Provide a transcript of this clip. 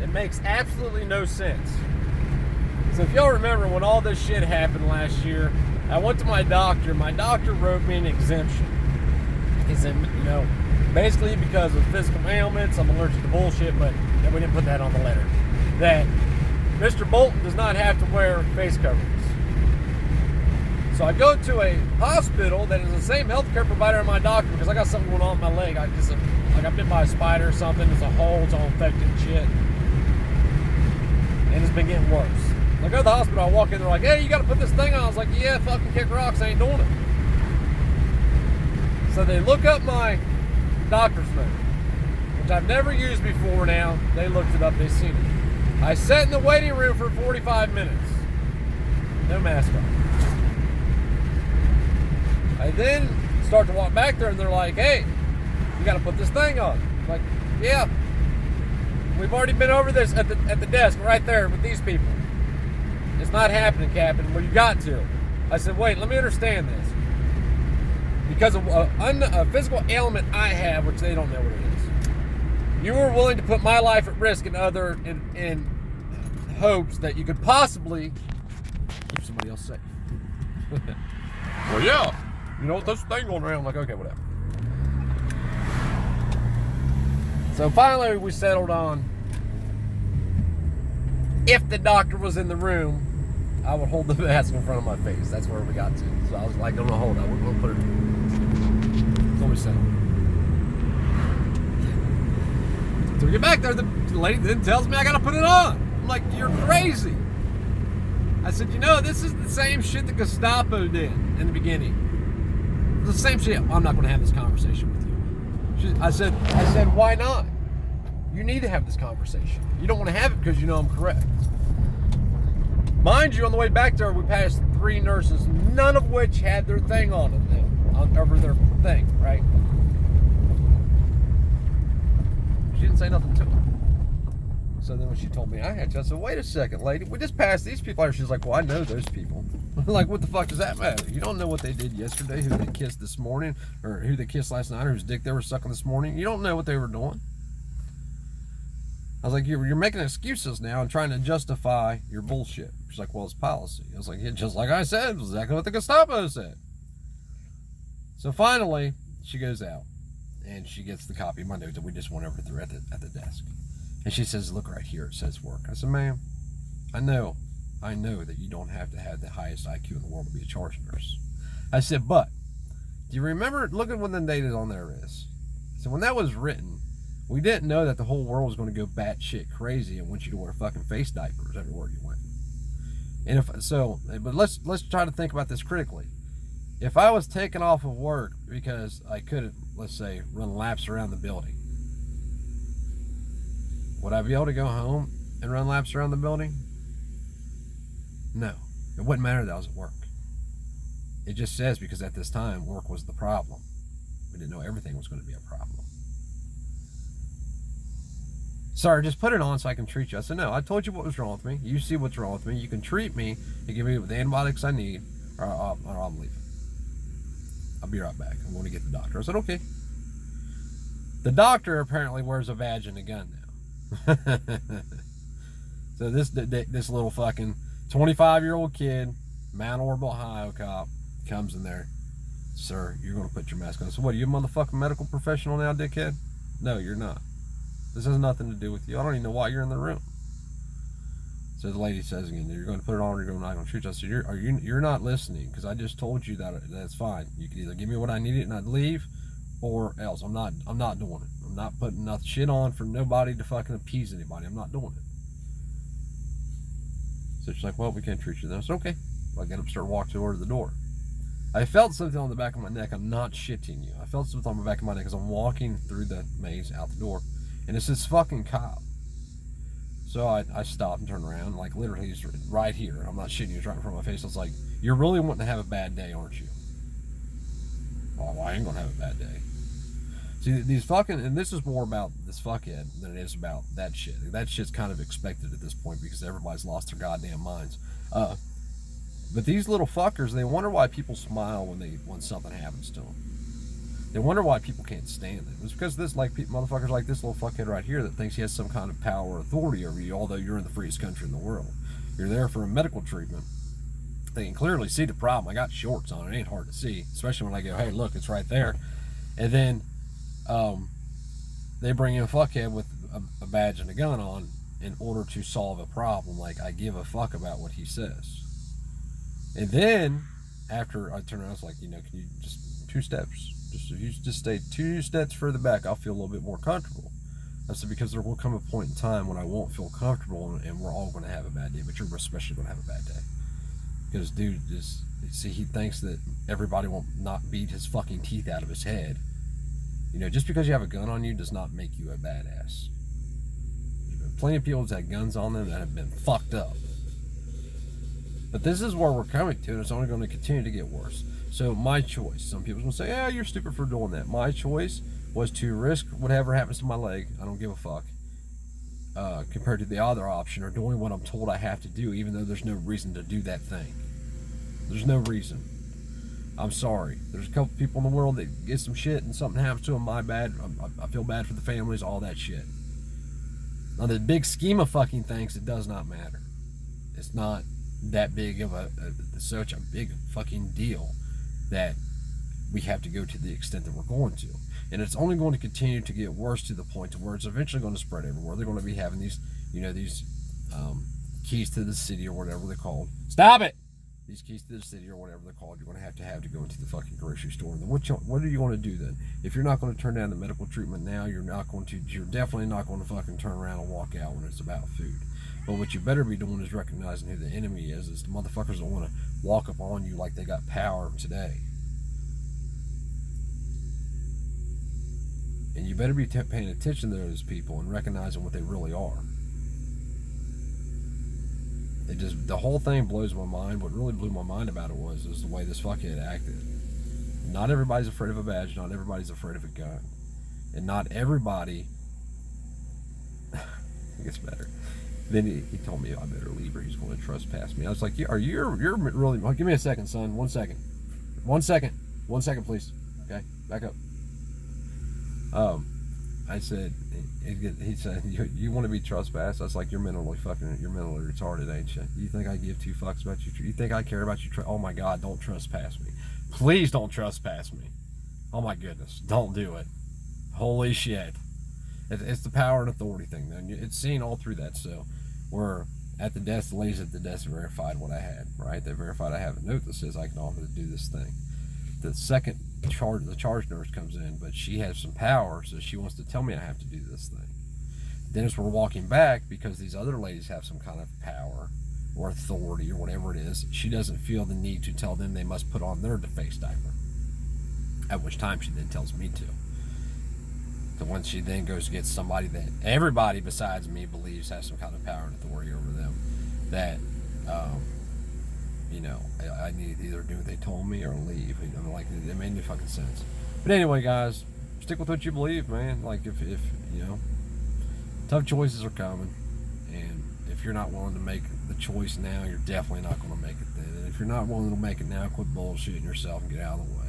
It makes absolutely no sense. So if y'all remember when all this shit happened last year, I went to my doctor. My doctor wrote me an exemption. He said, you know, basically because of physical ailments, I'm allergic to bullshit, but we didn't put that on the letter. That Mr. Bolton does not have to wear face coverings. So I go to a hospital that is the same healthcare provider as my doctor because I got something going on with my leg. I got bit by a spider or something. There's a hole, it's all infected and shit. And it's been getting worse. I go to the hospital, I walk in, they're like, hey, you got to put this thing on. I was like, yeah, fucking kick rocks, I ain't doing it. So they look up my doctor's note, which I've never used before now. They looked it up, they seen it. I sat in the waiting room for 45 minutes. No mask on. I then start to walk back there and they're like, hey, you got to put this thing on. I'm like, yeah. We've already been over this at the desk right there with these people. It's not happening, Captain. Well, you got to. I said, wait, let me understand this. Because of a physical ailment I have, which they don't know what it is. You were willing to put my life at risk in hopes that you could possibly keep somebody else safe. Well, yeah. You know, this thing going around. I'm like, okay, whatever. So finally we settled on, if the doctor was in the room, I would hold the mask in front of my face. That's where we got to. So I was like, I'm gonna hold it. We're gonna put it. So we settled. So we get back there, the lady then tells me I gotta put it on. I'm like, you're crazy. I said, you know, this is the same shit the Gestapo did in the beginning. The same shit. I'm not gonna have this conversation with you. I said, why not? You need to have this conversation. You don't want to have it because you know I'm correct. Mind you, on the way back there, we passed 3 nurses, none of which had their thing on them, over their thing, right? She didn't say nothing to them. So then when she told me I had to, I said, wait a second, lady, we just passed these people. She's like, well, I know those people. Like, what the fuck does that matter? You don't know what they did yesterday, who they kissed this morning, or who they kissed last night, or whose dick they were sucking this morning. You don't know what they were doing. I was like, you're making excuses now and trying to justify your bullshit. She's like, well, it's policy. I was like, yeah, just like I said, exactly what the Gestapo said. So finally, she goes out, and she gets the copy of my note that we just went over through at the desk. And she says, look right here, it says work. I said, ma'am, I know that you don't have to have the highest IQ in the world to be a charge nurse. I said, but do you remember, look at when the date on there is. So when that was written, we didn't know that the whole world was going to go batshit crazy and want you to wear fucking face diapers everywhere you went. And but let's try to think about this critically. If I was taken off of work because I couldn't, let's say, run laps around the building, would I be able to go home and run laps around the building? No. It wouldn't matter that I was at work. It just says because at this time, work was the problem. We didn't know everything was going to be a problem. Sorry, just put it on so I can treat you. I said, no, I told you what was wrong with me. You see what's wrong with me. You can treat me and give me the antibiotics I need, or I'm leaving. I'll be right back. I'm going to get the doctor. I said, okay. The doctor apparently wears a badge and a gun now. So this little fucking 25-year-old kid, Mount Orville, Ohio cop, comes in there. Sir, you're going to put your mask on. So what, are you a motherfucking medical professional now, dickhead? No, you're not. This has nothing to do with you. I don't even know why you're in the room. So the lady says again, you're going to put it on or you're not going to treat you. I said, you're not listening because I just told you that that's fine. You can either give me what I needed and I'd leave, or else. I'm not doing it. I'm not putting nothing shit on for nobody to fucking appease anybody. I'm not doing it. So she's like, well, we can't treat you then. I said, okay. I get up, start walking toward the door. I felt something on the back of my neck. I'm not shitting you. I felt something on the back of my neck as I'm walking through the maze out the door. And it's this fucking cop. So I stopped and turned around. Like, literally, he's right here. I'm not shitting you. He's right in front of my face. I was like, you're really wanting to have a bad day, aren't you? Oh, I ain't going to have a bad day. See, these fucking, and this is more about this fuckhead than it is about that shit. That shit's kind of expected at this point because everybody's lost their goddamn minds. But these little fuckers, they wonder why people smile when something happens to them. They wonder why people can't stand it. It's because this, like, motherfuckers like this little fuckhead right here that thinks he has some kind of power or authority over you, although you're in the freest country in the world. You're there for a medical treatment. They can clearly see the problem. I got shorts on. It ain't hard to see, especially when I go, hey, look, it's right there. And then they bring in a fuckhead with a badge and a gun on in order to solve a problem. Like, I give a fuck about what he says. And then, after I turn around, I was like, can you just 2 steps? If you just stay 2 steps further back, I'll feel a little bit more comfortable. I said, because there will come a point in time when I won't feel comfortable and we're all going to have a bad day, but you're especially going to have a bad day. Because dude, he thinks that everybody will not beat his fucking teeth out of his head. Just because you have a gun on you does not make you a badass. There's been plenty of people that had guns on them that have been fucked up. But this is where we're coming to, and it's only going to continue to get worse. So my choice, some people will say, yeah, you're stupid for doing that. My choice was to risk whatever happens to my leg. I don't give a fuck. Compared to the other option, or doing what I'm told I have to do, even though there's no reason to do that thing. There's no reason. I'm sorry. There's a couple people in the world that get some shit and something happens to them. My bad. I feel bad for the families, all that shit. On the big scheme of fucking things, it does not matter. It's not that big of such a big fucking deal that we have to go to the extent that we're going to. And it's only going to continue to get worse to the point to where it's eventually going to spread everywhere. They're going to be having these, these keys to the city or whatever they're called. Stop it! These keys to the city or whatever they're called, you're going to have to go into the fucking grocery store. And then what are you going to do then? If you're not going to turn down the medical treatment now, you're definitely not going to fucking turn around and walk out when it's about food. But what you better be doing is recognizing who the enemy is the motherfuckers that want to walk up on you like they got power today. And you better be paying attention to those people and recognizing what they really are. The whole thing blows my mind. What really blew my mind about it was the way this fuckhead acted. Not everybody's afraid of a badge. Not everybody's afraid of a gun. And not everybody... it gets better. Then he told me I better leave or he's going to trespass me. I was like, you're really... Oh, give me a second, son. 1 second. 1 second. 1 second, please. Okay? Back up. I said, he said, you want to be trespassed? I was like, you're mentally retarded, ain't you? You think I give 2 fucks about you? You think I care about you? Oh my God, don't trespass me. Please don't trespass me. Oh my goodness, don't do it. Holy shit. It's the power and authority thing, then. It's seen all through that. So, we're at the desk, the ladies at the desk verified what I had, right? They verified I have a note that says I can offer to do this thing. The second the charge nurse comes in, but she has some power, so she wants to tell me I have to do this thing. Then as we're walking back, because these other ladies have some kind of power or authority or whatever it is, she doesn't feel the need to tell them they must put on their face diaper. At which time she then tells me to. So when she then goes to get somebody that everybody besides me believes has some kind of power and authority over them, that I need to either do what they told me or leave. Like, it made no fucking sense. But anyway, guys, stick with what you believe, man. Like, if tough choices are coming, and if you're not willing to make the choice now, you're definitely not going to make it then. And if you're not willing to make it now, quit bullshitting yourself and get out of the way.